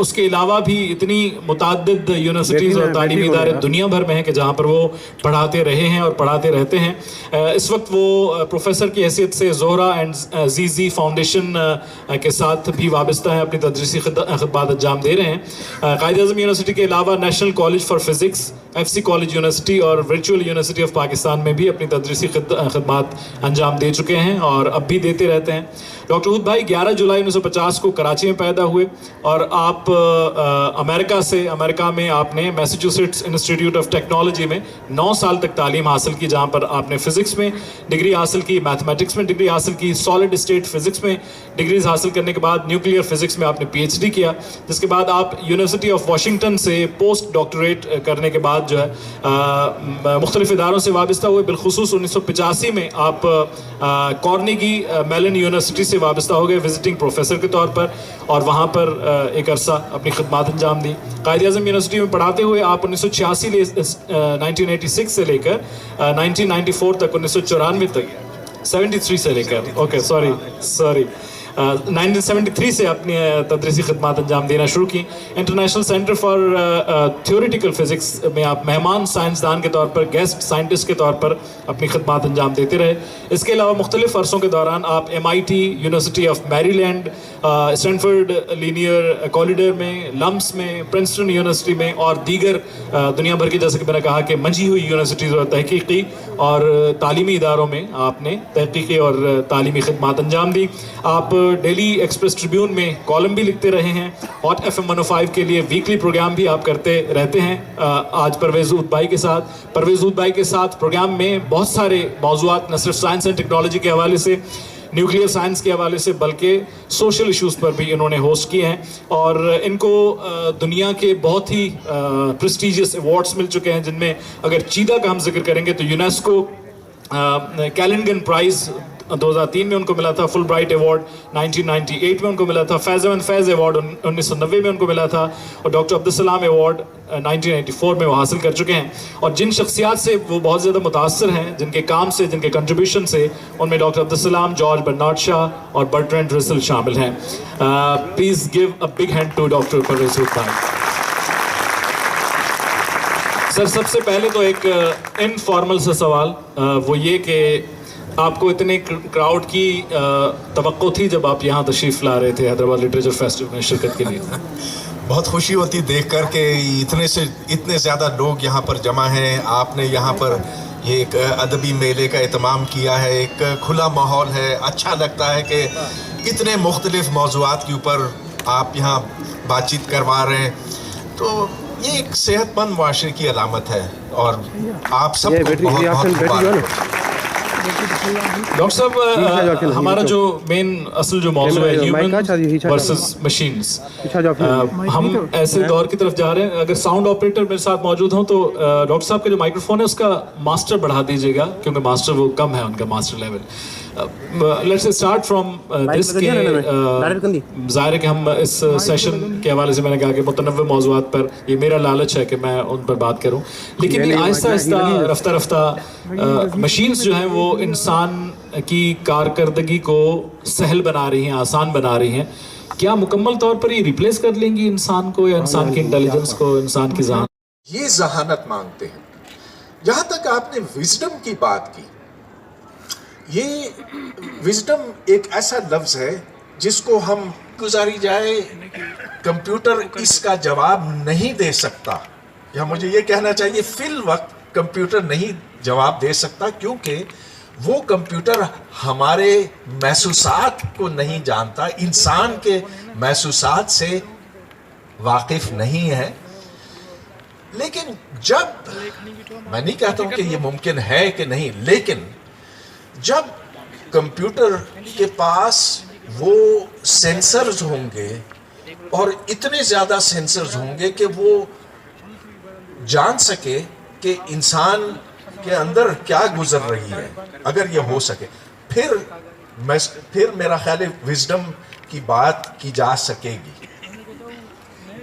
اس کے علاوہ بھی اتنی متعدد یونیورسٹیز اور تعلیمی ادارے دنیا بھر میں ہیں کہ جہاں پر وہ پڑھاتے رہے ہیں اور پڑھاتے رہتے ہیں. اس وقت وہ پروفیسر کی حیثیت سے زہرا اینڈ زیزی فاؤنڈیشن کے ساتھ بھی وابستہ ہیں, اپنی تدریسی خدمات انجام دے رہے ہیں. قائد اعظم یونیورسٹی کے علاوہ national college for physics, FC سی کالج یونیورسٹی اور ورچوئل یونیورسٹی آف پاکستان میں بھی اپنی تدریسی خدمات انجام دے چکے ہیں اور اب بھی دیتے رہتے ہیں. ڈاکٹر عود بھائی 11 جولائی 1950 کو کراچی میں پیدا ہوئے اور آپ امریکہ میں آپ نے میساچوسیٹس انسٹیٹیوٹ آف ٹیکنالوجی میں 9 سال تک تعلیم حاصل کی, جہاں پر آپ نے فزکس میں ڈگری حاصل کی, میتھمیٹکس میں ڈگری حاصل کی, سالڈ اسٹیٹ فزکس میں ڈگریز حاصل کرنے کے بعد نیوکلیئر فزکس میں آپ نے پی ایچ ڈی کیا, جس کے بعد آپ یونیورسٹی آف واشنگٹن سے پوسٹ ڈاکٹریٹ کرنے کے بعد جو ہے مختلف اداروں سے وابستہ ہوئے. بالخصوص 1985 میں آپ کارنیگی میلن یونیورسٹی سے وابستہ ہو گئے وزٹنگ پروفیسر کے طور پر, اور وہاں پر ایک عرصہ اپنی خدمات انجام دی. قائد اعظم یونیورسٹی میں پڑھاتے ہوئے آپ 1986 سے لے کر 1994 تک, 1994 تک 73 سے لے کر 1973 سے اپنی تدریسی خدمات انجام دینا شروع کی. International centre for theoretical physics میں آپ مہمان سائنسدان کے طور پر, گیسٹ سائنٹسٹ کے طور پر اپنی خدمات انجام دیتے رہے. اس کے علاوہ مختلف عرصوں کے دوران آپ MIT, یونیورسٹی آف میری لینڈ, اسٹینفورڈ لینئر کولیڈر میں, لمس میں, پرنسٹن یونیورسٹی میں اور دیگر دنیا بھر کی, جیسے کہ میں نے کہا کہ منجھی ہوئی یونیورسٹیز اور تحقیقی اور تعلیمی اداروں میں آپ نے تحقیقی اور تعلیمی خدمات انجام دی. آپ ڈیلی ایکسپریس ٹریبیون میں کالم بھی لکھتے رہے ہیں. ہاٹ FM 105 کے لیے ویکلی پروگرام بھی آپ کرتے رہتے ہیں. آج پرویز عود بھائی کے ساتھ پروگرام میں بہت سارے موضوعات, نہ صرف سائنس اینڈ ٹیکنالوجی کے حوالے سے, نیوکلیئر سائنس کے حوالے سے, بلکہ سوشل ایشوز پر بھی انہوں نے ہوسٹ کیے ہیں, اور ان کو دنیا کے بہت ہی پریسٹیجیس ایوارڈز مل چکے ہیں, جن میں اگر چیدہ کا ہم ذکر کریں گے تو یونیسکو کیلنگن پرائز 2003 میں ان کو ملا تھا, فل برائٹ ایوارڈ 1998 میں ان کو ملا تھا, فیض احمد فیض ایوارڈ 1990 میں ان کو ملا تھا, اور ڈاکٹر عبدالسلام ایوارڈ 1994 میں وہ حاصل کر چکے ہیں. اور جن شخصیات سے وہ بہت زیادہ متاثر ہیں, جن کے کام سے, جن کے کنٹریبیوشن سے, ان میں doctor Abdus Salam, George Bernard Shaw اور برٹرینڈ رسل شامل ہیں. Please give a big hand to doctor Parvez Hoodbhoy. Sir, سب سے پہلے تو ایک انفارمل سا سوال, وہ یہ کہ آپ کو اتنے کراؤڈ کی توقع تھی جب آپ یہاں تشریف لا رہے تھے حیدرآباد لٹریچر فیسٹیول میں شرکت کے لیے؟ بہت خوشی ہوتی دیکھ کر کہ اتنے زیادہ لوگ یہاں پر جمع ہیں. آپ نے یہاں پر یہ ایک ادبی میلے کا اہتمام کیا ہے, ایک کھلا ماحول ہے, اچھا لگتا ہے کہ اتنے مختلف موضوعات کے اوپر آپ یہاں بات چیت کروا رہے ہیں. تو یہ ایک صحت مند معاشرے کی علامت ہے, اور آپ سب کو بہت بہت مبارک. ڈاکٹر صاحب, ہمارا جو اصل جو موضوع ہے ہیومن ورسز مشینز, ہم ایسے دور کی طرف جا رہے ہیں. اگر ساؤنڈ آپریٹر میرے ساتھ موجود ہوں تو ڈاکٹر صاحب کا جو مائکرو فون ہے اس کا ماسٹر بڑھا دیجیے گا, کیونکہ ماسٹر وہ کم ہے, ان کا master level. Let's start from this کے ظاہر ہے کہ ہم اس سیشن کے حوالے سے, میں نے کہا کہ متنوع موضوعات پر, یہ میرا لالچ ہے کہ میں ان پر بات کروں, لیکن یہ آہستہ آہستہ رفتہ مشینز جو ہیں وہ انسان کی کارکردگی کو سہل بنا رہی ہیں, آسان بنا رہی ہیں. کیا مکمل طور پر یہ ریپلیس کر لیں گی انسان کو, یا انسان کی انٹیلیجنس کو, انسان کی ذہن؟ یہ ذہانت مانگتے ہیں. جہاں تک آپ نے وزڈم کی بات کی, یہ وزڈم ایک ایسا لفظ ہے جس کو ہم گزاری جائے کمپیوٹر اس کا جواب نہیں دے سکتا, یا مجھے یہ کہنا چاہیے فی الوقت کمپیوٹر نہیں جواب دے سکتا, کیونکہ وہ کمپیوٹر ہمارے محسوسات کو نہیں جانتا, انسان کے محسوسات سے واقف نہیں ہے. لیکن جب, میں نہیں کہتا ہوں کہ یہ ممکن ہے کہ نہیں, لیکن جب کمپیوٹر کے پاس وہ سینسرز ہوں گے, اور اتنے زیادہ سینسرز ہوں گے کہ وہ جان سکے کہ انسان کے اندر کیا گزر رہی ہے, اگر یہ ہو سکے, پھر میرا خیال ہے وزڈم کی بات کی جا سکے گی.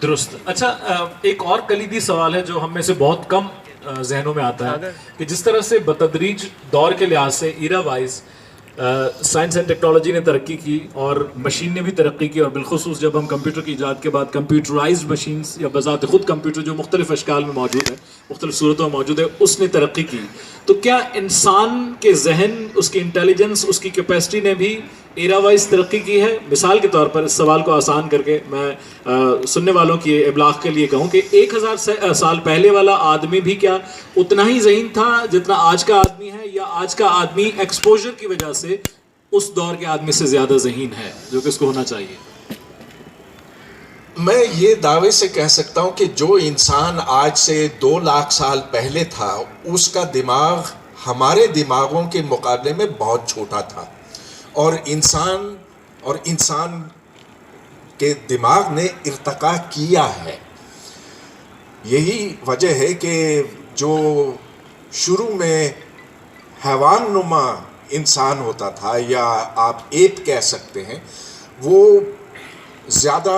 درست. اچھا, ایک اور کلیدی سوال ہے جو ہم میں سے بہت کم ذہنوں میں آتا ہے, کہ جس طرح سے بتدریج دور کے لحاظ سے ایرا وائز سائنس اینڈ ٹیکنالوجی نے ترقی کی اور مشین نے بھی ترقی کی, اور بالخصوص جب ہم کمپیوٹر کی ایجاد کے بعد کمپیوٹرائزڈ مشینز یا بذات خود کمپیوٹر جو مختلف اشکال میں موجود ہے, مختلف صورتوں میں موجود ہے, اس نے ترقی کی. تو کیا انسان کے ذہن, اس کی انٹیلیجنس, اس کی کیپیسٹی نے بھی ایرا وائز ترقی کی ہے؟ مثال کے طور پر اس سوال کو آسان کر کے میں سننے والوں کی ابلاغ کے لیے کہوں کہ 1000 سال پہلے والا آدمی بھی کیا اتنا ہی ذہین تھا جتنا آج کا آدمی ہے, یا آج کا آدمی ایکسپوجر کی وجہ سے اس دور کے آدمی سے زیادہ ذہین ہے, جو کہ اس کو ہونا چاہیے؟ میں یہ دعوے سے کہہ سکتا ہوں کہ جو انسان آج سے 2 لاکھ سال پہلے تھا, اس کا دماغ ہمارے دماغوں کے مقابلے میں بہت چھوٹا تھا, اور انسان کے دماغ نے ارتقا کیا ہے. یہی وجہ ہے کہ جو شروع میں حیوان نما انسان ہوتا تھا, یا آپ ایپ کہہ سکتے ہیں, وہ زیادہ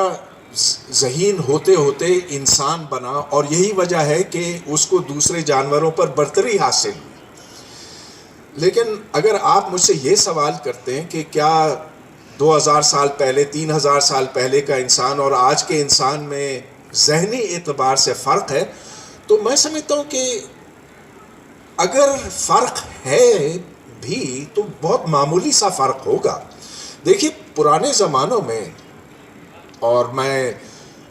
ذہین ہوتے ہوتے انسان بنا, اور یہی وجہ ہے کہ اس کو دوسرے جانوروں پر برتری حاصل ہوئی. لیکن اگر آپ مجھ سے یہ سوال کرتے ہیں کہ کیا 2000 سال پہلے, 3000 سال پہلے کا انسان اور آج کے انسان میں ذہنی اعتبار سے فرق ہے, تو میں سمجھتا ہوں کہ اگر فرق ہے بھی تو بہت معمولی سا فرق ہوگا. دیکھیے پرانے زمانوں میں, اور میں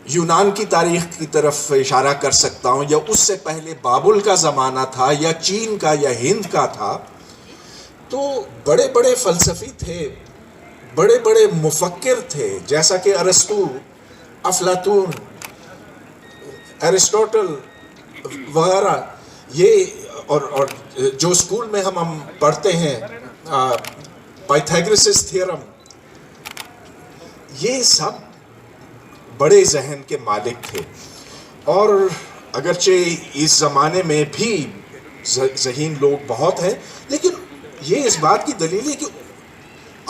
یونان کی تاریخ کی طرف اشارہ کر سکتا ہوں, یا اس سے پہلے بابل کا زمانہ تھا, یا چین کا, یا ہند کا تھا, تو بڑے بڑے فلسفی تھے, بڑے بڑے مفکر تھے, جیسا کہ ارسطو, افلاطون, ایرسٹوٹل وغیرہ. یہ اور جو اسکول میں ہم پڑھتے ہیں پائتھاگورس تھیورم, یہ سب بڑے ذہن کے مالک تھے. اور اگرچہ اس زمانے میں بھی ذہین لوگ بہت ہیں, لیکن یہ اس بات کی دلیل ہے کہ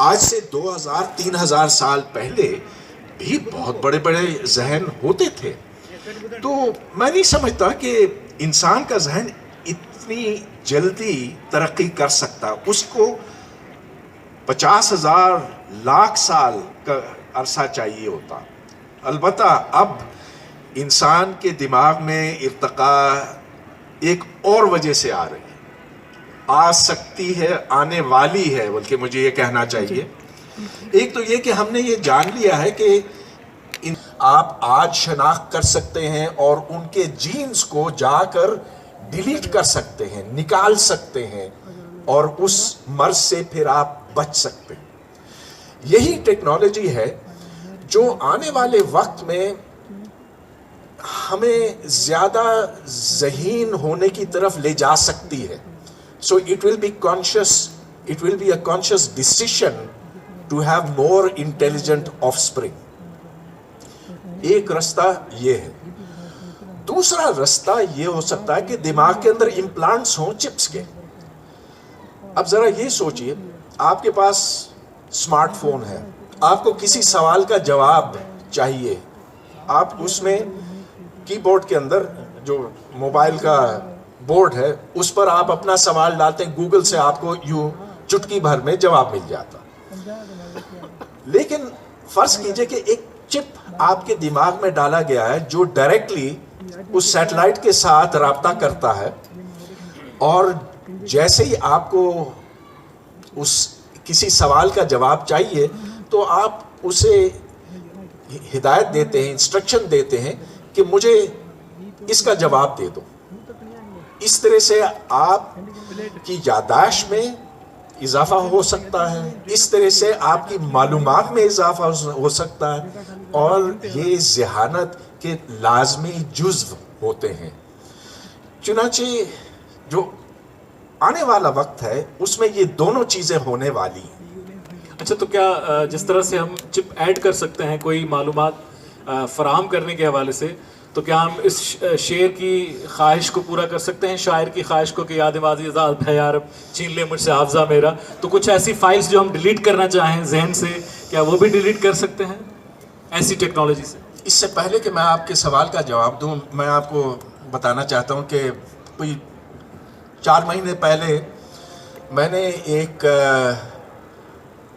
آج سے 2000-3000 سال پہلے بھی بہت بڑے بڑے ذہن ہوتے تھے. تو میں نہیں سمجھتا کہ انسان کا ذہن اتنی جلدی ترقی کر سکتا. اس کو 50,000 لاکھ سال کا عرصہ چاہیے ہوتا. البتہ اب انسان کے دماغ میں ارتقاء ایک اور وجہ سے آ رہی ہے, آ سکتی ہے, آنے والی ہے, بلکہ مجھے یہ کہنا چاہیے. ایک تو یہ کہ ہم نے یہ جان لیا ہے کہ آپ آج شناخت کر سکتے ہیں اور ان کے جینز کو جا کر ڈیلیٹ کر سکتے ہیں, نکال سکتے ہیں, اور اس مرض سے پھر آپ بچ سکتے ہیں. یہی ٹیکنالوجی ہے جو آنے والے وقت میں ہمیں زیادہ ذہین ہونے کی طرف لے جا سکتی ہے. So it will be a conscious decision to have more intelligent offspring. ایک رستہ یہ ہے. دوسرا رستہ یہ ہو سکتا ہے کہ دماغ کے اندر امپلانٹس ہوں چپس کے. اب ذرا یہ سوچئے, آپ کے پاس اسمارٹ فون ہے, آپ کو کسی سوال کا جواب چاہیے, آپ اس میں کی بورڈ کے اندر جو موبائل کا بورڈ ہے اس پر آپ اپنا سوال ڈالتے ہیں, گوگل سے آپ کو یوں چٹکی بھر میں جواب مل جاتا. لیکن فرض کیجئے کہ ایک چپ آپ کے دماغ میں ڈالا گیا ہے جو ڈائریکٹلی اس سیٹلائٹ کے ساتھ رابطہ کرتا ہے, اور جیسے ہی آپ کو اس کسی سوال کا جواب چاہیے تو آپ اسے ہدایت دیتے ہیں, انسٹرکشن دیتے ہیں کہ مجھے اس کا جواب دے دو. اس طرح سے آپ کی یادداشت میں اضافہ ہو سکتا ہے, اس طرح سے آپ کی معلومات میں اضافہ ہو سکتا ہے, اور یہ ذہانت کے لازمی جزو ہوتے ہیں. چنانچہ جو آنے والا وقت ہے اس میں یہ دونوں چیزیں ہونے والی ہیں. اچھا, تو کیا جس طرح سے ہم چپ ایڈ کر سکتے ہیں کوئی معلومات فراہم کرنے کے حوالے سے, تو کیا ہم اس شعر کی خواہش کو پورا کر سکتے ہیں, شاعر کی خواہش کو کہ یاد بازی آزاد ہے یار چھین لے مجھ سے حافظہ میرا, تو کچھ ایسی فائلز جو ہم ڈیلیٹ کرنا چاہیں ذہن سے, کیا وہ بھی ڈیلیٹ کر سکتے ہیں ایسی ٹیکنالوجی سے؟ اس سے پہلے کہ میں آپ کے سوال کا جواب دوں, میں آپ کو بتانا چاہتا ہوں کہ کوئی 4 مہینے پہلے میں نے ایک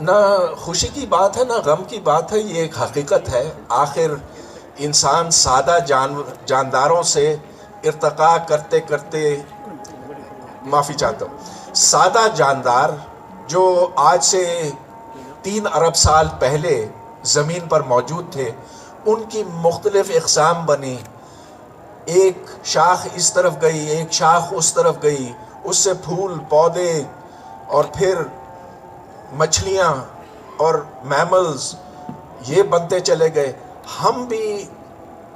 نہ خوشی کی بات ہے نہ غم کی بات ہے، یہ ایک حقیقت ہے. آخر انسان سادہ جانداروں سے ارتقاء کرتے کرتے، معافی چاہتا ہوں، سادہ جاندار جو آج سے 3 ارب سال پہلے زمین پر موجود تھے، ان کی مختلف اقسام بنی. ایک شاخ اس طرف گئی، ایک شاخ اس طرف گئی، اس سے پھول، پودے، اور پھر مچھلیاں اور میملز، یہ بنتے چلے گئے. ہم بھی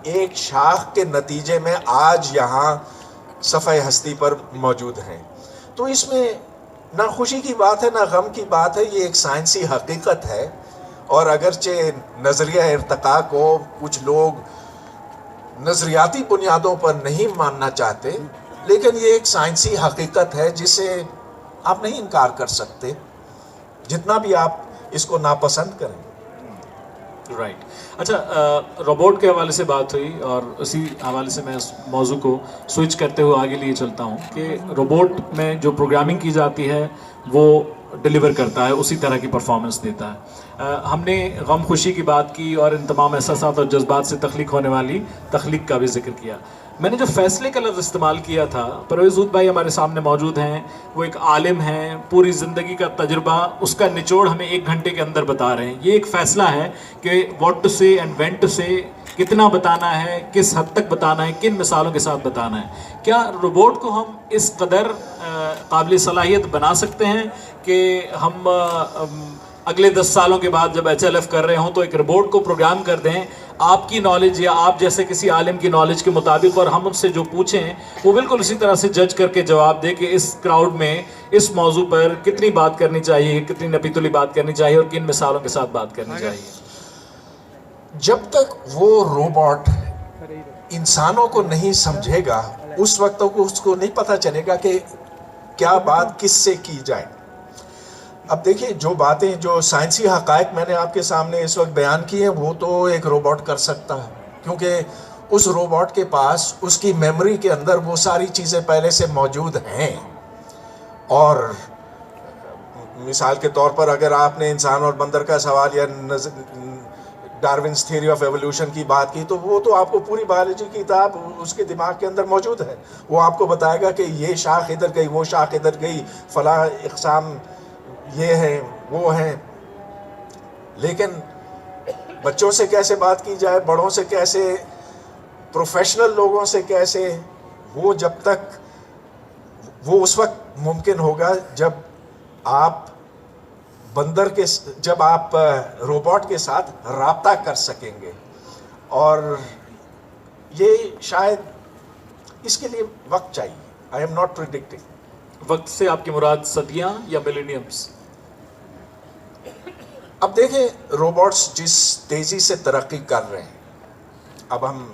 ایک شاخ کے نتیجے میں آج یہاں صفحہ ہستی پر موجود ہیں. تو اس میں نہ خوشی کی بات ہے نہ غم کی بات ہے، یہ ایک سائنسی حقیقت ہے. اور اگرچہ نظریہ ارتقاء کو کچھ لوگ نظریاتی بنیادوں پر نہیں ماننا چاہتے، لیکن یہ ایک سائنسی حقیقت ہے جسے آپ نہیں انکار کر سکتے، جتنا بھی آپ اس کو ناپسند کریں. رائٹ. اچھا، روبوٹ کے حوالے سے بات ہوئی اور اسی حوالے سے میں اس موضوع کو سوئچ کرتے ہوئے آگے لیے چلتا ہوں کہ روبوٹ میں جو پروگرامنگ کی جاتی ہے وہ ڈیلیور کرتا ہے، اسی طرح کی پرفارمنس دیتا ہے. ہم نے غم خوشی کی بات کی اور ان تمام احساسات اور جذبات سے تخلیق ہونے والی تخلیق کا بھی ذکر کیا. میں نے جو فیصلے کا لفظ استعمال کیا تھا، پرویز عود بھائی ہمارے سامنے موجود ہیں، وہ ایک عالم ہیں، پوری زندگی کا تجربہ، اس کا نچوڑ ہمیں 1 گھنٹے کے اندر بتا رہے ہیں. یہ ایک فیصلہ ہے کہ واٹ ٹو سے اینڈ وین ٹو سے، کتنا بتانا ہے، کس حد تک بتانا ہے، کن مثالوں کے ساتھ بتانا ہے. کیا روبوٹ کو ہم اس قدر قابل صلاحیت بنا سکتے ہیں کہ ہم اگلے 10 سالوں کے بعد جب HLF کر رہے ہوں تو ایک روبوٹ کو پروگرام کر دیں آپ کی نالج یا آپ جیسے کسی عالم کی نالج کے مطابق، اور ہم ان سے جو پوچھیں وہ بالکل اسی طرح سے جج کر کے جواب دے کہ اس کراؤڈ میں اس موضوع پر کتنی بات کرنی چاہیے، کتنی نپی تلی بات کرنی چاہیے اور کن مثالوں کے ساتھ بات کرنی چاہیے؟ جب تک وہ روبوٹ انسانوں کو نہیں سمجھے گا، اس وقت تک اس کو نہیں پتہ چلے گا کہ کیا بات کس سے کی جائے. اب دیکھیں، جو باتیں، جو سائنسی حقائق میں نے آپ کے سامنے اس وقت بیان کی ہیں، وہ تو ایک روبوٹ کر سکتا ہے، کیونکہ اس روبوٹ کے پاس اس کی میموری کے اندر وہ ساری چیزیں پہلے سے موجود ہیں. اور مثال کے طور پر اگر آپ نے انسان اور بندر کا سوال یا ڈارونز تھیوری آف ایولیوشن کی بات کی، تو وہ تو آپ کو پوری بایولوجی کی کتاب اس کے دماغ کے اندر موجود ہے. وہ آپ کو بتائے گا کہ یہ شاخ ادھر گئی، وہ شاخ ادھر گئی، فلاں اقسام یہ ہیں، وہ ہیں. لیکن بچوں سے کیسے بات کی جائے، بڑوں سے کیسے، پروفیشنل لوگوں سے کیسے، وہ جب تک، وہ اس وقت ممکن ہوگا جب آپ جب آپ روبوٹ کے ساتھ رابطہ کر سکیں گے. اور یہ شاید اس کے لیے وقت چاہیے. I am not predicting. وقت سے آپ کی مراد صدیاں یا ملینیمز؟ اب دیکھیں، روبوٹس جس تیزی سے ترقی کر رہے ہیں، اب ہم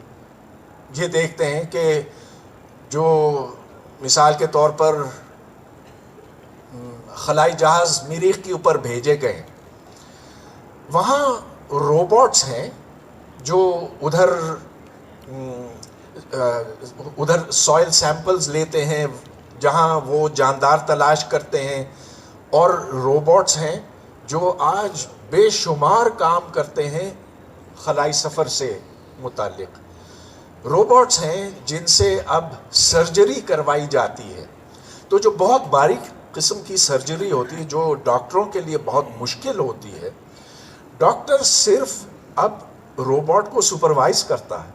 یہ دیکھتے ہیں کہ جو مثال کے طور پر خلائی جہاز مریخ کے اوپر بھیجے گئے، وہاں روبوٹس ہیں جو ادھر سوئل سیمپلز لیتے ہیں جہاں وہ جاندار تلاش کرتے ہیں. اور روبوٹس ہیں جو آج بے شمار کام کرتے ہیں خلائی سفر سے متعلق. روبوٹس ہیں جن سے اب سرجری کروائی جاتی ہے. تو جو بہت باریک قسم کی سرجری ہوتی ہے، جو ڈاکٹروں کے لیے بہت مشکل ہوتی ہے، ڈاکٹر صرف اب روبوٹ کو سپروائز کرتا ہے.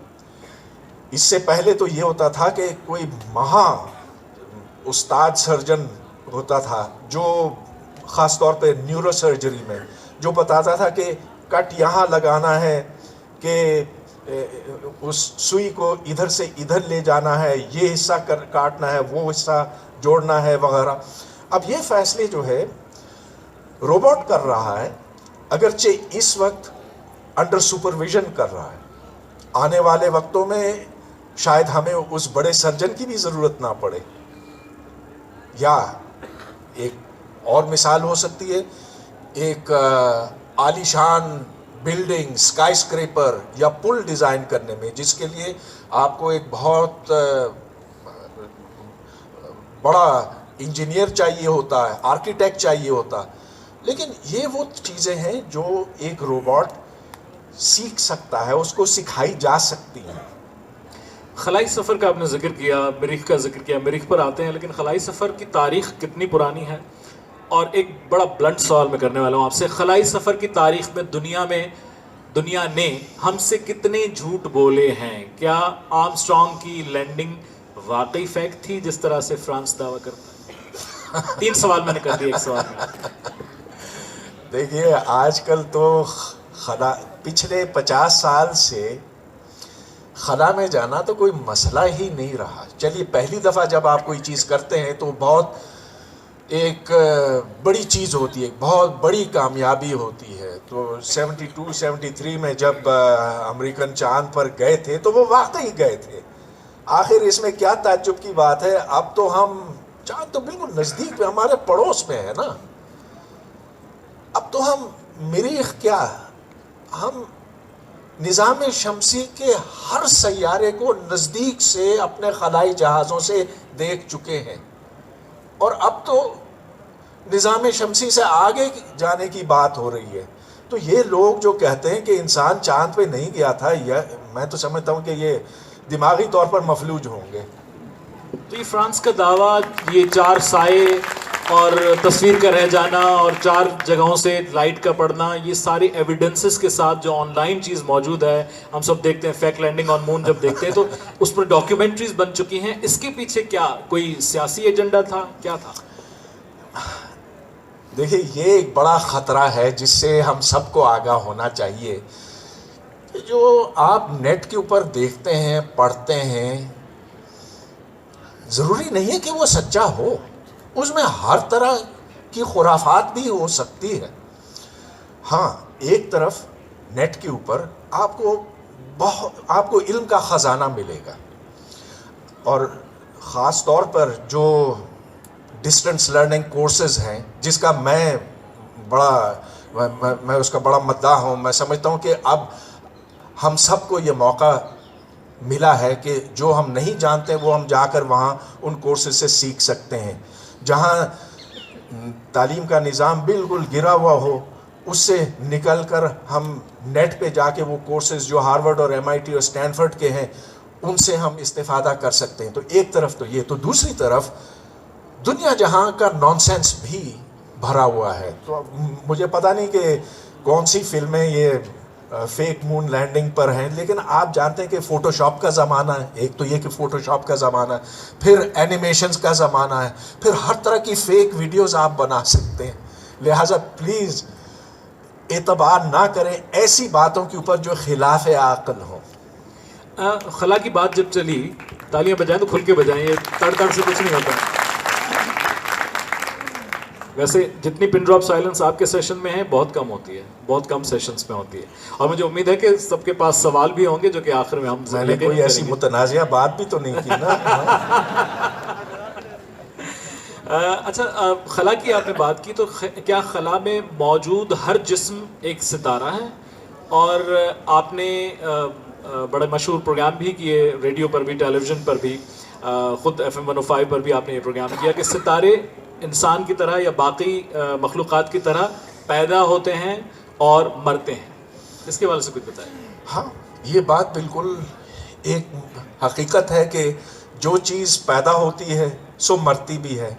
اس سے پہلے تو یہ ہوتا تھا کہ کوئی استاد سرجن ہوتا تھا جو خاص طور پہ نیورو سرجری میں جو بتاتا تھا کہ کٹ یہاں لگانا ہے، کہ اس سوئی کو ادھر سے ادھر لے جانا ہے، یہ حصہ کاٹنا ہے، وہ حصہ جوڑنا ہے وغیرہ. اب یہ فیصلے جو ہے روبوٹ کر رہا ہے، اگرچہ اس وقت انڈر سپرویژن کر رہا ہے. آنے والے وقتوں میں شاید ہمیں اس بڑے سرجن کی بھی ضرورت نہ پڑے. یا ایک اور مثال ہو سکتی ہے، ایک عالی شان بلڈنگ، اسکائی اسکریپر یا پل ڈیزائن کرنے میں، جس کے لیے آپ کو ایک بہت بڑا انجینئر چاہیے ہوتا ہے، آرکیٹیکٹ چاہیے ہوتا ہے. لیکن یہ وہ چیزیں ہیں جو ایک روبوٹ سیکھ سکتا ہے, اس کو سکھائی جا سکتی ہیں. خلائی سفر کا آپ نے ذکر کیا, مریخ کا ذکر کیا, مریخ پر آتے ہیں, لیکن خلائی سفر کی تاریخ کتنی پرانی ہے؟ اور ایک بڑا بلنٹ سوال میں کرنے والا ہوں آپ سے, خلائی سفر کی تاریخ میں دنیا نے ہم سے کتنے جھوٹ بولے ہیں؟ کیا آرمسٹرانگ کی لینڈنگ واقعی فیک تھی جس طرح سے فرانس دعویٰ کرتا ہے؟ 3 سوال میں نے کر دیا ایک سوال میں. دیکھیے آج کل تو پچھلے 50 سال سے خلا میں جانا تو کوئی مسئلہ ہی نہیں رہا. چلیے پہلی دفعہ جب آپ کوئی چیز کرتے ہیں تو بہت ایک بڑی چیز ہوتی ہے, بہت بڑی کامیابی ہوتی ہے. تو 72-73 میں جب امریکن چاند پر گئے تھے تو وہ واقعی گئے تھے. آخر اس میں کیا تعجب کی بات ہے, اب تو ہم چاند تو بالکل نزدیک میں, ہمارے پڑوس میں ہے نا. اب تو ہم مریخ کیا, ہم نظام شمسی کے ہر سیارے کو نزدیک سے اپنے خلائی جہازوں سے دیکھ چکے ہیں. اور اب تو نظام شمسی سے آگے جانے کی بات ہو رہی ہے. تو یہ لوگ جو کہتے ہیں کہ انسان چاند پہ نہیں گیا تھا, میں تو سمجھتا ہوں کہ یہ دماغی طور پر مفلوج ہوں گے. تو یہ فرانس کا دعویٰ, یہ 4 سائے اور تصویر کا رہ جانا اور 4 جگہوں سے لائٹ کا پڑنا, یہ ساری ایویڈنسز کے ساتھ جو آن لائن چیز موجود ہے, ہم سب دیکھتے ہیں فیک لینڈنگ آن مون جب دیکھتے ہیں تو اس پر ڈاکیومنٹریز بن چکی ہیں. اس کے پیچھے کیا کوئی سیاسی ایجنڈا تھا, کیا تھا؟ دیکھیں یہ ایک بڑا خطرہ ہے جس سے ہم سب کو آگاہ ہونا چاہیے. جو آپ نیٹ کے اوپر دیکھتے ہیں, پڑھتے ہیں, ضروری نہیں ہے کہ وہ سچا ہو. اس میں ہر طرح کی خرافات بھی ہو سکتی ہے. ہاں ایک طرف نیٹ کے اوپر آپ کو علم کا خزانہ ملے گا, اور خاص طور پر جو ڈسٹنس لرننگ کورسز ہیں جس کا میں اس کا بڑا مداح ہوں. میں سمجھتا ہوں کہ اب ہم سب کو یہ موقع ملا ہے کہ جو ہم نہیں جانتے وہ ہم جا کر وہاں ان کورسز سے سیکھ سکتے ہیں. جہاں تعلیم کا نظام بالکل گرا ہوا ہو, اس سے نکل کر ہم نیٹ پہ جا کے وہ کورسز جو ہارورڈ اور MIT اور اسٹینفرڈ کے ہیں ان سے ہم استفادہ کر سکتے ہیں. تو ایک طرف تو یہ, تو دوسری طرف دنیا جہاں کا نان سینس بھی بھرا ہوا ہے. تو مجھے پتہ نہیں کہ کون سی فلمیں یہ فیک مون لینڈنگ پر ہیں, لیکن آپ جانتے ہیں کہ فوٹو شاپ کا زمانہ ہے. ایک تو یہ کہ فوٹو شاپ کا زمانہ ہے, پھر اینیمیشنز کا زمانہ ہے, پھر ہر طرح کی فیک ویڈیوز آپ بنا سکتے ہیں. لہٰذا پلیز اعتبار نہ کریں ایسی باتوں کے اوپر جو خلاف عقل ہوں. خلا کی بات جب چلی, تالیاں بجائیں تو کھل کے بجائیں, یہ تڑ تڑ سے کچھ نہیں ہوتا. ویسے جتنی پن ڈراپ سائلنس آپ کے سیشن میں ہے بہت کم ہوتی ہے, بہت کم سیشنز میں ہوتی ہے. اور مجھے امید ہے کہ سب کے پاس سوال بھی ہوں گے جو کہ آخر میں ہم میں نے کوئی ایسی متنازعہ بات بھی تو نہیں کی نا. اچھا, خلا کی آپ نے بات کی, تو کیا خلا میں موجود ہر جسم ایک ستارہ ہے؟ اور آپ نے بڑے مشہور پروگرام بھی کیے, ریڈیو پر بھی, ٹیلی ویژن پر بھی, خود FM 105 پر بھی آپ نے یہ پروگرام کیا کہ ستارے انسان کی طرح یا باقی مخلوقات کی طرح پیدا ہوتے ہیں اور مرتے ہیں. اس کے بارے سے کچھ بتائیں. ہاں یہ بات بالکل ایک حقیقت ہے کہ جو چیز پیدا ہوتی ہے سو مرتی بھی ہے.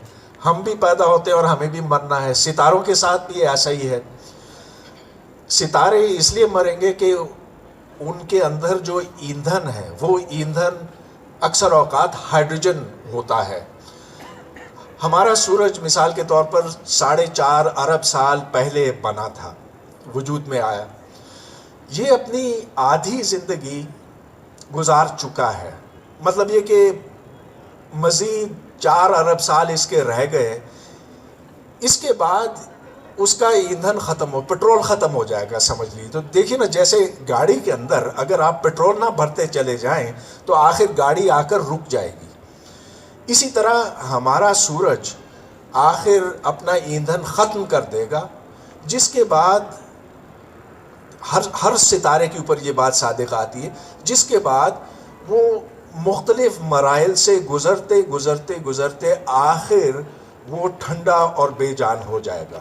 ہم بھی پیدا ہوتے ہیں اور ہمیں بھی مرنا ہے. ستاروں کے ساتھ بھی ایسا ہی ہے. ستارے اس لیے مریں گے کہ ان کے اندر جو ایندھن ہے وہ ایندھن اکثر اوقات ہائیڈروجن ہوتا ہے. ہمارا سورج مثال کے طور پر 4.5 ارب سال پہلے بنا تھا, وجود میں آیا. یہ اپنی آدھی زندگی گزار چکا ہے. مطلب یہ کہ مزید 4 ارب سال اس کے رہ گئے. اس کے بعد اس کا ایندھن ختم پٹرول ختم ہو جائے گا, سمجھ لیجیے. تو دیکھیے نا, جیسے گاڑی کے اندر اگر آپ پٹرول نہ بھرتے چلے جائیں تو آخر گاڑی آ کر رک جائے گی. اسی طرح ہمارا سورج آخر اپنا ایندھن ختم کر دے گا, جس کے بعد ہر ستارے کے اوپر یہ بات صادق آتی ہے, جس کے بعد وہ مختلف مراحل سے گزرتے گزرتے گزرتے آخر وہ ٹھنڈا اور بے جان ہو جائے گا.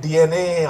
DNA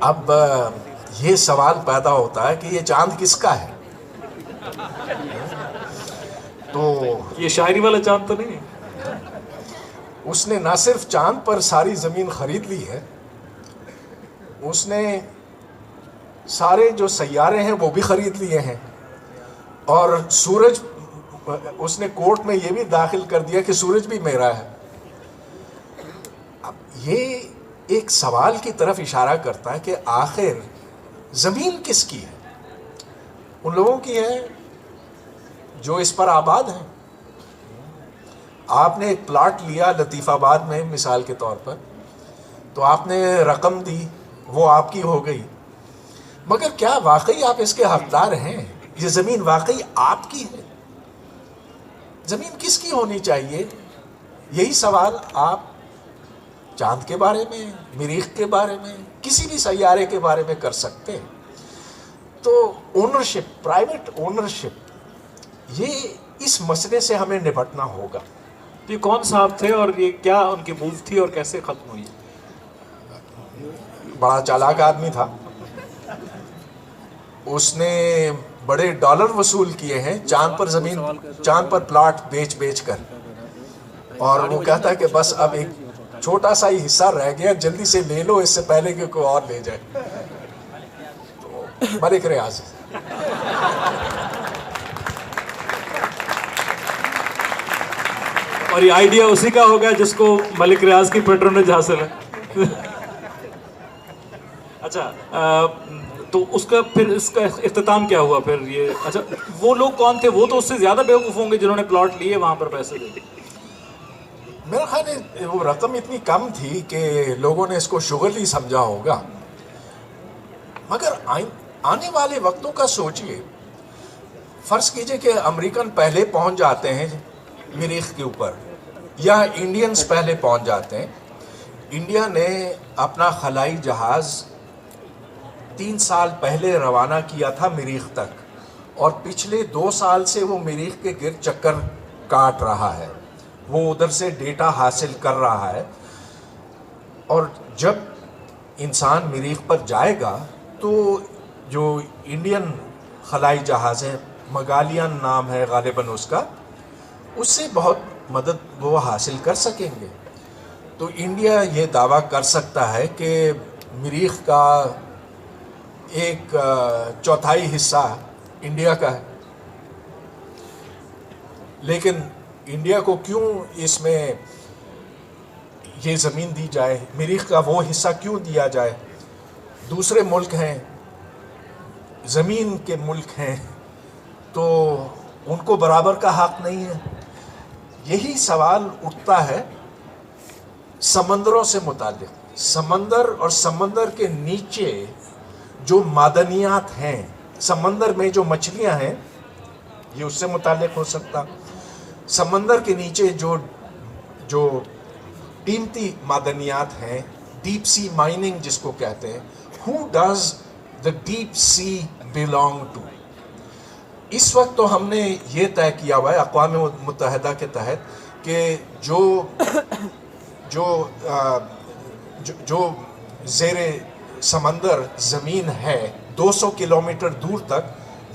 اب یہ سوال پیدا ہوتا ہے کہ یہ چاند کس کا ہے؟ تو یہ شاعری والا چاند تو نہیں ہے؟ اس نے نہ صرف چاند پر ساری زمین خرید لی ہے، اس نے سارے جو سیارے ہیں وہ بھی خرید لیے ہیں، اور سورج اس نے کورٹ میں یہ بھی داخل کر دیا کہ سورج بھی میرا ہے۔ اب یہ ایک سوال کی طرف اشارہ کرتا ہے کہ آخر زمین کس کی ہے؟ ان لوگوں کی ہے جو اس پر آباد ہیں۔ آپ نے ایک پلاٹ لیا لطیف آباد میں مثال کے طور پر، تو آپ نے رقم دی، وہ آپ کی ہو گئی، مگر کیا واقعی آپ اس کے حقدار ہیں؟ یہ زمین واقعی آپ کی ہے؟ زمین کس کی ہونی چاہیے؟ یہی سوال آپ چاند کے بارے میں، مریخ کے بارے میں، کسی بھی سیارے کے بارے میں کر سکتے ہیں۔ تو اونرشپ، پرائیویٹ اونرشپ، یہ اس مسئلے سے ہمیں نپٹنا ہوگا۔ یہ کون صاحب تھے اور یہ کیا ان کی موو تھی اور کیسے ختم ہوئی؟ بڑا چالاک آدمی تھا، اس نے بڑے ڈالر وصول کیے ہیں چاند پر زمین، چاند پر پلاٹ بیچ بیچ کر، اور وہ کہتا ہے کہ بس اب ایک چھوٹا سا ہی حصہ رہ گیا، جلدی سے لے لو اس سے پہلے کہ کوئی اور لے جائے۔ تو ملک ریاض، اور یہ آئیڈیا اسی کا ہو گیا جس کو ملک ریاض کی پیٹرونیج حاصل ہے۔ اچھا، تو اس کا پھر اس کا اختتام کیا ہوا پھر؟ یہ اچھا، وہ لوگ کون تھے؟ وہ تو اس سے زیادہ بیوقوف ہوں گے جنہوں نے پلاٹ لیے وہاں پر پیسے دے دیے۔ میرا خیال ہے وہ رقم اتنی کم تھی کہ لوگوں نے اس کو شغل ہی سمجھا ہوگا، مگر آنے والے وقتوں کا سوچئے۔ فرض کیجئے کہ امریکن پہلے پہنچ جاتے ہیں مریخ کے اوپر، یا انڈینز پہلے پہنچ جاتے ہیں۔ انڈیا نے اپنا خلائی جہاز 3 سال پہلے روانہ کیا تھا مریخ تک، اور پچھلے 2 سال سے وہ مریخ کے گرد چکر کاٹ رہا ہے، وہ ادھر سے ڈیٹا حاصل کر رہا ہے، اور جب انسان مریخ پر جائے گا تو جو انڈین خلائی جہاز ہے، مگالین نام ہے غالباً اس کا، اس سے بہت مدد وہ حاصل کر سکیں گے۔ تو انڈیا یہ دعویٰ کر سکتا ہے کہ مریخ کا 1/4 حصہ انڈیا کا ہے، لیکن انڈیا کو کیوں اس میں یہ زمین دی جائے؟ مریخ کا وہ حصہ کیوں دیا جائے؟ دوسرے ملک ہیں، زمین کے ملک ہیں، تو ان کو برابر کا حق نہیں ہے؟ یہی سوال اٹھتا ہے سمندروں سے متعلق۔ سمندر اور سمندر کے نیچے جو معدنیات ہیں، سمندر میں جو مچھلیاں ہیں، یہ اس سے متعلق ہو سکتا۔ سمندر کے نیچے جو قیمتی معدنیات ہیں، ڈیپ سی مائننگ جس کو کہتے ہیں، who does the deep sea belong to؟ اس وقت تو ہم نے یہ طے کیا ہوا ہے اقوام متحدہ کے تحت کہ جو زیر سمندر زمین ہے 200 کلومیٹر دور تک،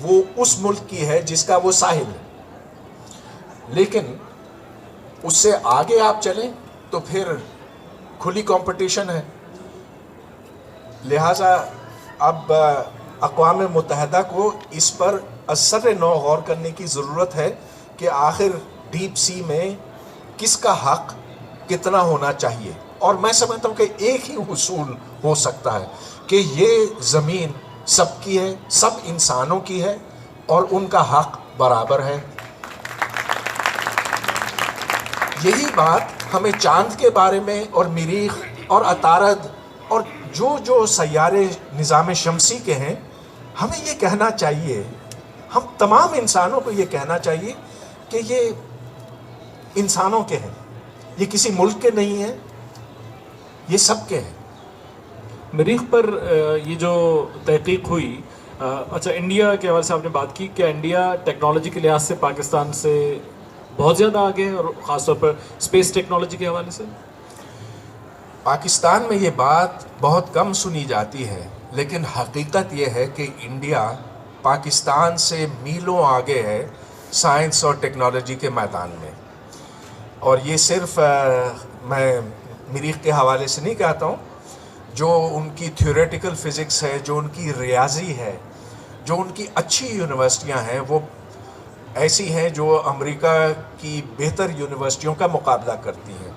وہ اس ملک کی ہے جس کا وہ ساحل ہے، لیکن اس سے آگے آپ چلیں تو پھر کھلی کمپٹیشن ہے۔ لہٰذا اب اقوام متحدہ کو اس پر اثر نو غور کرنے کی ضرورت ہے کہ آخر ڈیپ سی میں کس کا حق کتنا ہونا چاہیے، اور میں سمجھتا ہوں کہ ایک ہی حصول ہو سکتا ہے کہ یہ زمین سب کی ہے، سب انسانوں کی ہے، اور ان کا حق برابر ہے۔ یہی بات ہمیں چاند کے بارے میں اور مریخ اور عطارد اور جو سیارے نظام شمسی کے ہیں، ہمیں یہ کہنا چاہیے، ہم تمام انسانوں کو یہ کہنا چاہیے کہ یہ انسانوں کے ہیں، یہ کسی ملک کے نہیں ہیں، یہ سب کے ہیں۔ مریخ پر یہ جو تحقیق ہوئی، اچھا انڈیا کے حوالے سے آپ نے بات کی، کیا انڈیا ٹیکنالوجی کے لحاظ سے پاکستان سے بہت زیادہ آگے ہے، اور خاص طور پر اسپیس ٹیکنالوجی کے حوالے سے؟ پاکستان میں یہ بات بہت کم سنی جاتی ہے، لیکن حقیقت یہ ہے کہ انڈیا پاکستان سے میلوں آگے ہے سائنس اور ٹیکنالوجی کے میدان میں. اور یہ صرف میں مریخ کے حوالے سے نہیں کہتا ہوں. جو ان کی تھیوریٹیکل فزکس ہے، جو ان کی ریاضی ہے، جو ان کی اچھی یونیورسٹیاں ہیں، وہ ایسی ہیں جو امریکہ کی بہتر یونیورسٹیوں کا مقابلہ کرتی ہیں.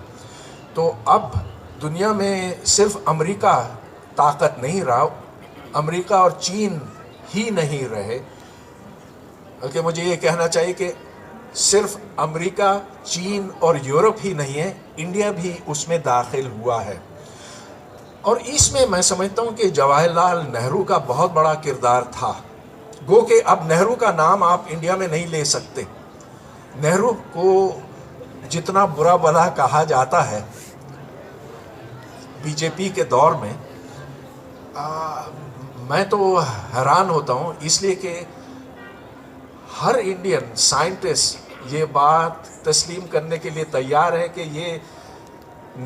تو اب دنیا میں صرف امریکہ طاقت نہیں رہا، امریکہ اور چین ہی نہیں رہے، بلکہ مجھے یہ کہنا چاہیے کہ صرف امریکہ، چین اور یورپ ہی نہیں ہے، انڈیا بھی اس میں داخل ہوا ہے. اور اس میں میں سمجھتا ہوں کہ جواہر لال نہرو کا بہت بڑا کردار تھا. گو کہ اب نہرو کا نام آپ انڈیا میں نہیں لے سکتے. نہرو کو جتنا برا بھلا کہا جاتا ہے بی جے پی کے دور میں، میں تو حیران ہوتا ہوں، اس لیے کہ ہر انڈین سائنٹسٹ یہ بات تسلیم کرنے کے لیے تیار ہے کہ یہ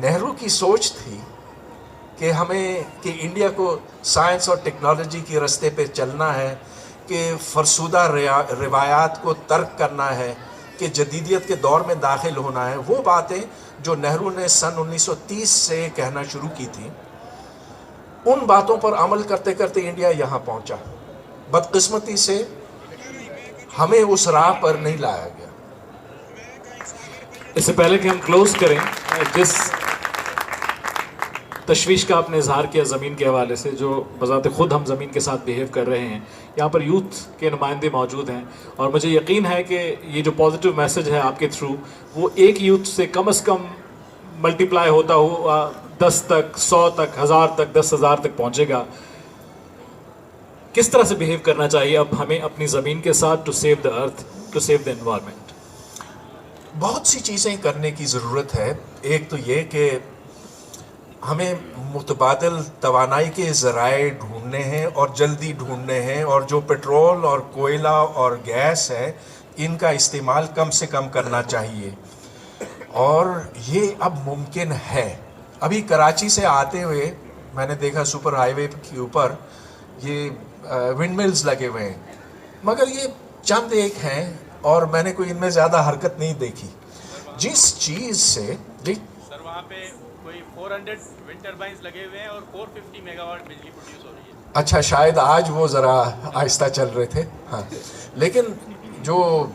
نہرو کی سوچ تھی کہ انڈیا کو سائنس اور ٹیکنالوجی کے راستے پہ چلنا ہے، کہ فرسودہ روایات کو ترک کرنا ہے، کہ جدیدیت کے دور میں داخل ہونا ہے. وہ باتیں جو نہرو نے سن 1930 سے کہنا شروع کی تھی، ان باتوں پر عمل کرتے کرتے انڈیا یہاں پہنچا. بدقسمتی سے ہمیں اس راہ پر نہیں لایا گیا. اس سے پہلے کہ ہم کلوز کریں، جس تشویش کا آپ نے اظہار کیا زمین کے حوالے سے، جو بذات خود ہم زمین کے ساتھ بیہیو کر رہے ہیں، یہاں پر یوتھ کے نمائندے موجود ہیں، اور مجھے یقین ہے کہ یہ جو پازیٹیو میسج ہے آپ کے تھرو، وہ ایک یوتھ سے کم از کم ملٹیپلائی ہوتا ہوا 10 تک، 100 تک، 1000 تک، 10,000 تک پہنچے گا. کس طرح سے بیہیو کرنا چاہیے اب ہمیں اپنی زمین کے ساتھ to save the earth, to save the environment? بہت سی چیزیں کرنے کی ضرورت ہے. ایک تو یہ کہ ہمیں متبادل توانائی کے ذرائع ڈھونڈنے ہیں اور جلدی ڈھونڈنے ہیں، اور جو پیٹرول اور کوئلہ اور گیس ہے ان کا استعمال کم سے کم کرنا چاہیے. اور یہ اب ممکن ہے. ابھی کراچی سے آتے ہوئے میں نے دیکھا سپر ہائی وے کے اوپر یہ ونڈ ملز لگے ہوئے ہیں، مگر یہ چند ایک ہیں اور میں نے کوئی ان میں زیادہ حرکت نہیں دیکھی. جس چیز سے سر وہاں پہ کوئی 400 ونڈ ٹربائنز لگے ہوئے ہیں اور 450 میگا واٹ بجلی پروڈیوس ہو رہی ہے. اچھا، شاید آج وہ ذرا آہستہ چل رہے تھے. ہاں، لیکن جو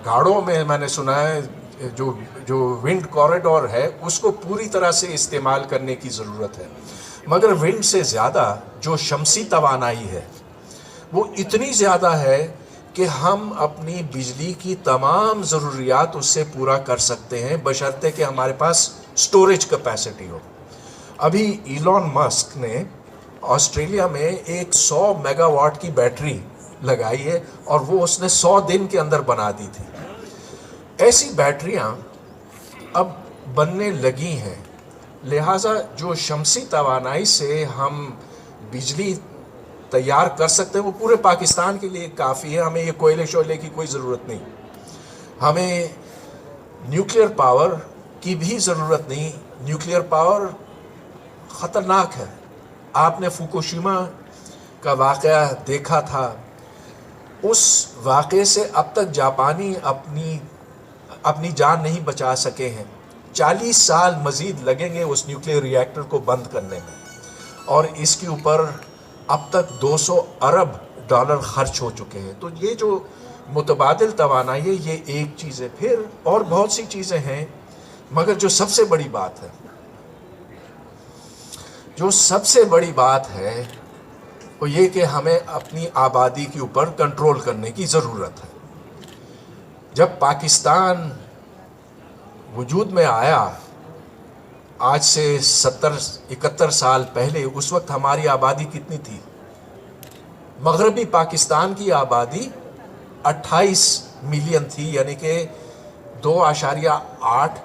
گاڑوں میں نے سنا ہے جو ونڈ کوریڈور ہے اس کو پوری طرح سے استعمال کرنے کی ضرورت ہے. مگر ونڈ سے زیادہ جو شمسی توانائی ہے وہ اتنی زیادہ ہے کہ ہم اپنی بجلی کی تمام ضروریات اس سے پورا کر سکتے ہیں، بشرطے کہ ہمارے پاس سٹوریج کیپیسٹی ہو. ابھی ایلون مسک نے آسٹریلیا میں ایک 100 میگا واٹ کی بیٹری لگائی ہے، اور وہ اس نے 100 دن کے اندر بنا دی تھی. ایسی بیٹریاں اب بننے لگی ہیں. لہٰذا جو شمسی توانائی سے ہم بجلی تیار کر سکتے ہیں وہ پورے پاکستان کے لیے کافی ہے. ہمیں یہ کوئلے شعلے کی کوئی ضرورت نہیں، ہمیں نیوکلیئر پاور کی بھی ضرورت نہیں. نیوکلیئر پاور خطرناک ہے. آپ نے فوکوشیما کا واقعہ دیکھا تھا. اس واقعے سے اب تک جاپانی اپنی جان نہیں بچا سکے ہیں. 40 سال مزید لگیں گے اس نیوکلیئر ری ایکٹر کو بند کرنے میں، اور اس کے اوپر اب تک $200 ارب خرچ ہو چکے ہیں. تو یہ جو متبادل توانائی ہے یہ ایک چیز ہے. پھر اور بہت سی چیزیں ہیں، مگر جو سب سے بڑی بات ہے وہ یہ کہ ہمیں اپنی آبادی کے اوپر کنٹرول کرنے کی ضرورت ہے. جب پاکستان وجود میں آیا آج سے 71 سال پہلے، اس وقت ہماری آبادی کتنی تھی؟ مغربی پاکستان کی آبادی 28 ملین تھی، یعنی کہ 2.8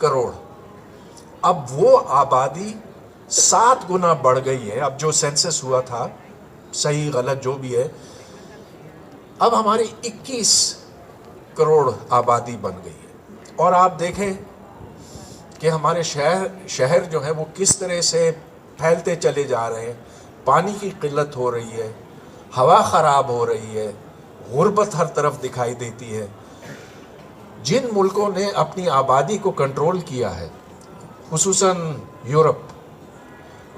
کروڑ. اب وہ آبادی 7 گنا بڑھ گئی ہے. اب جو سینسس ہوا تھا، صحیح غلط جو بھی ہے، اب ہماری 21 کروڑ آبادی بن گئی ہے. اور آپ دیکھیں کہ ہمارے شہر جو ہیں وہ کس طرح سے پھیلتے چلے جا رہے ہیں. پانی کی قلت ہو رہی ہے, ہوا خراب ہو رہی ہے, غربت ہر طرف دکھائی دیتی ہے. جن ملکوں نے اپنی آبادی کو کنٹرول کیا ہے, خصوصاً یورپ,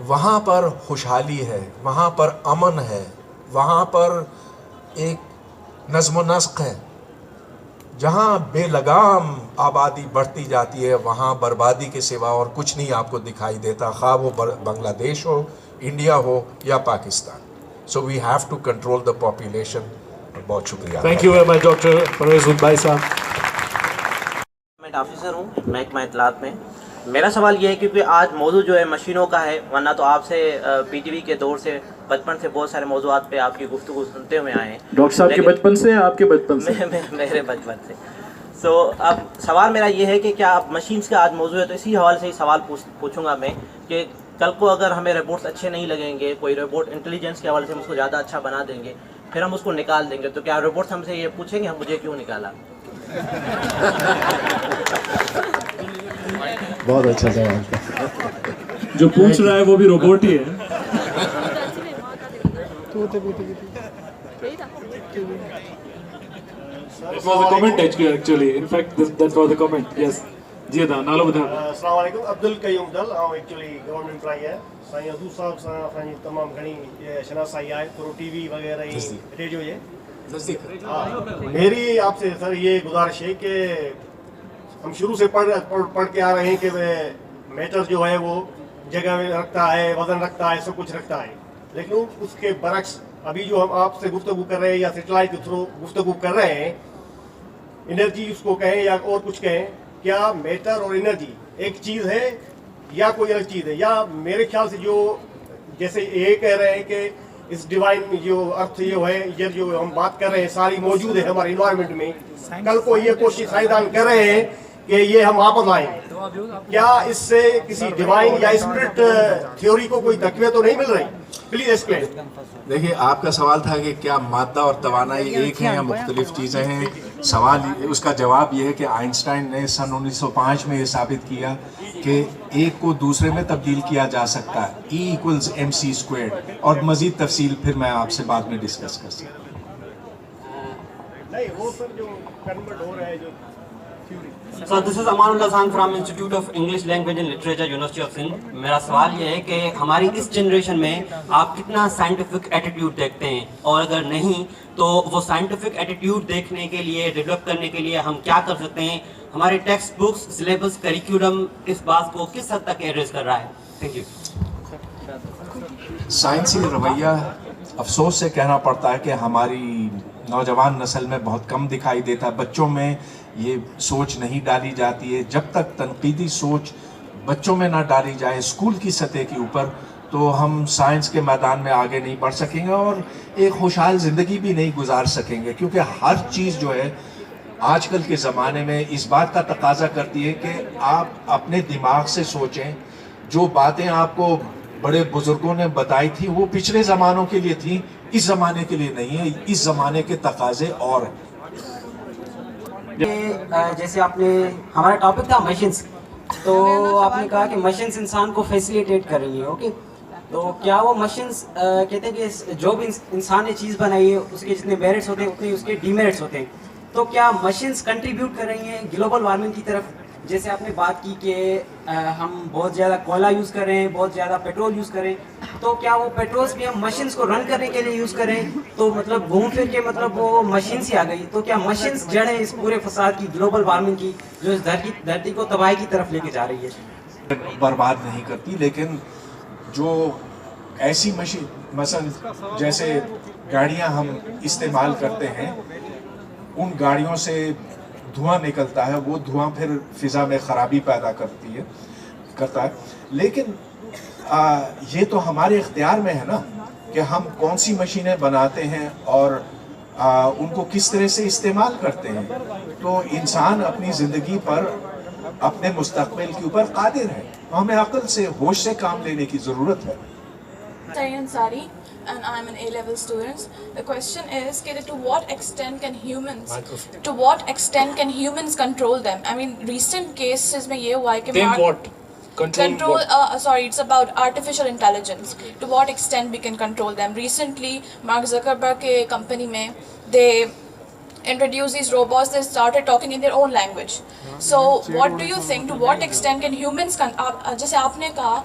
وہاں پر خوشحالی ہے, وہاں پر امن ہے, وہاں پر ایک نظم و نسق ہے. جہاں بے لگام آبادی بڑھتی جاتی ہے وہاں بربادی کے سوا اور کچھ نہیں آپ کو دکھائی دیتا, خواہ وہ بنگلہ دیش ہو, انڈیا ہو یا Pakistan. So we have to control the population. بہت شکریہ. Thank you very much doctor Parvez bhai sahab. میں آفیسر ہوں محکمہ اطلاعات میں. میرا سوال یہ ہے کیونکہ آج موضوع جو ہے مشینوں کا ہے, ورنہ تو آپ سے پی ٹی وی کے دور سے بچپن سے بہت سارے موضوعات پہ آپ کی گفتگو سنتے ہوئے آئے ہیں. ڈاکٹر صاحب کے بچپن سے, آپ کے بچپن سے؟ میرے بچپن سے. سو اب سوال میرا یہ ہے کہ کیا اب مشینز کا آج موضوع ہے تو اسی حوالے سے ہی سوال پوچھوں گا میں کہ کل کو اگر ہمیں روبوٹس اچھے نہیں لگیں گے, کوئی روبوٹ انٹیلیجنس کے حوالے سے ہم اس کو زیادہ اچھا بنا دیں گے, پھر ہم اس کو نکال دیں گے, تو کیا روبوٹس ہم سے یہ پوچھیں گے ہم مجھے کیوں نکالا؟ بہت اچھا سوال. جو پوچھ رہا ہے وہ بھی روبوٹ ہی ہے. It was a comment actually. In fact, that was a comment. Yes. جی دا نالو بتا. السلام علیکم. عبد القیوم دل آؤں ایکچولی گورنمنٹ امپلائی ہے. سائیں حضور صاحب سائیں تمام گھنی شناسائی آئے تو ٹی وی وغیرہ ریڈیو یہ میری آپ سے سر یہ گزارش ہے کہ ہم شروع سے پڑھ کے آ رہے ہیں کہ میٹر جو ہے وہ جگہ میں رکھتا ہے, وزن رکھتا ہے, سب کچھ رکھتا ہے, لیکن اس کے برعکس ابھی جو ہم آپ سے گفتگو کر رہے ہیں یا سیٹلائٹ کے تھرو گفتگو کر رہے ہیں, انرجی اس کو کہیں یا اور کچھ کہیں, کیا میٹر اور انرجی ایک چیز ہے یا کوئی الگ چیز ہے؟ یا میرے خیال سے جو جیسے یہ کہہ رہے ہیں کہ اس ڈیوائن جو ارتھ جو ہے یہ جو ہم بات کر رہے ہیں ساری موجود ہے ہمارے انوائرمنٹ میں, کل کو یہ کوشش سائنسدان کر رہے ہیں کہ یہ ہم واپس لائیں, کیا اس سے کسی ڈیوائن یا اسپرٹ تھیوری کو کوئی تقویت تو نہیں مل رہی؟ Please explain. دیکھیے آپ کا سوال تھا کہ کیا مادہ اور توانائی ایک ہیں یا مختلف چیزیں ہیں. سوال اس کا جواب یہ ہے کہ آئنسٹائن نے سن 1905 میں یہ ثابت کیا کہ ایک کو دوسرے میں تبدیل کیا جا سکتا ہے, E=mc², اور مزید تفصیل پھر میں آپ سے بعد میں ڈسکس کر سکتا ہوں. نہیں وہ سر جو کنورٹ ہو رہا ہے جو So this is Aman Ullah Khan from Institute of English Language and Literature, University of Sindh. میرا سوال یہ ہے کہ ہماری اس جنریشن میں آپ کتنا سائنٹیفک ایٹیٹیوڈ دیکھتے ہیں, اور اگر نہیں تو وہ سائنٹیفک ایٹیٹیوڈ دیکھنے کے لیے, ڈیولپ کرنے کے لیے ہم کیا کر سکتے ہیں؟ ہمارے ٹیکسٹ بکس, سلیبس, کریکولم اس بات کو کس حد تک ایڈریس کر رہا ہے؟ Thank you. سائنسی رویہ افسوس سے کہنا پڑتا ہے کہ ہماری نوجوان نسل میں بہت کم دکھائی دیتا ہے. بچوں میں یہ سوچ نہیں ڈالی جاتی ہے. جب تک تنقیدی سوچ بچوں میں نہ ڈالی جائے اسکول کی سطح کے اوپر تو ہم سائنس کے میدان میں آگے نہیں بڑھ سکیں گے اور ایک خوشحال زندگی بھی نہیں گزار سکیں گے, کیونکہ ہر چیز جو ہے آج کل کے زمانے میں اس بات کا تقاضا کرتی ہے کہ آپ اپنے دماغ سے سوچیں. جو باتیں آپ کو بڑے بزرگوں نے بتائی تھی وہ پچھلے زمانوں کے لیے تھیں, اس زمانے کے لیے نہیں ہے. اس زمانے کے تقاضے اور ہیں. جیسے آپ نے, ہمارا ٹاپک تھا مشینس, تو آپ نے کہا کہ مشینس انسان کو فیسیلیٹیٹ کر رہی ہیں. اوکے, تو کیا وہ مشینس کہتے ہیں کہ جو بھی انسان نے چیز بنائی ہے اس کے جتنے میرٹس ہوتے ہیں اتنے اس کے ڈی میرٹس ہوتے ہیں, تو کیا مشینس کنٹریبیوٹ کر رہی ہیں گلوبل وارمنگ کی طرف؟ جیسے آپ نے بات کی کہ ہم بہت زیادہ کوئلہ یوز کر رہے ہیں, بہت زیادہ پیٹرول یوز کر رہے ہیں, تو کیا وہ پیٹرولس بھی ہم مشینس کو رن کرنے کے لیے یوز کریں تو مطلب گھوم پھر کے مطلب وہ مشینس ہی آ گئی؟ تو کیا مشینس جڑ ہے اس پورے فساد کی, گلوبل وارمنگ کی, جو اس دھرتی کو تباہی کی طرف لے کے جا رہی ہے؟ برباد نہیں کرتی, لیکن جو ایسی مشین مثلا جیسے گاڑیاں ہم استعمال کرتے ہیں, ان گاڑیوں سے دھواں نکلتا ہے, وہ دھواں پھر فضا میں خرابی پیدا کرتا ہے. لیکن یہ تو ہمارے اختیار میں ہے نا کہ ہم کون سی مشینیں بناتے ہیں اور ان کو کس طرح سے استعمال کرتے ہیں. تو انسان اپنی زندگی پر, اپنے مستقبل کے اوپر قادر ہے. ہمیں عقل سے, ہوش سے کام لینے کی ضرورت ہے. Ansari and I'm an A-level student. The question is, to what extent can humans control them? I mean, recent cases mein ye hua hai ki Then what? Control what? Sorry, it's about artificial intelligence. To what extent we can control them? Recently, Mark Zuckerberg ke company mein, they introduce these robots, they started talking in their own language. So what do you think, to what extent can humans, jaise aapne kaha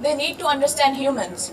they need to understand humans.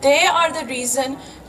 they are the reason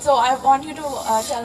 So I want you to tell.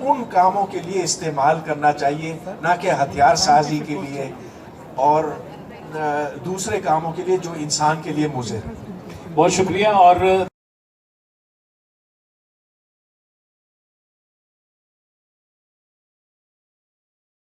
ان کاموں کے لیے استعمال کرنا چاہیے، نہ کہ ہتھیار سازی کے لیے اور دوسرے کاموں کے لیے جو انسان کے لیے مضر ہے۔ بہت شکریہ۔ اور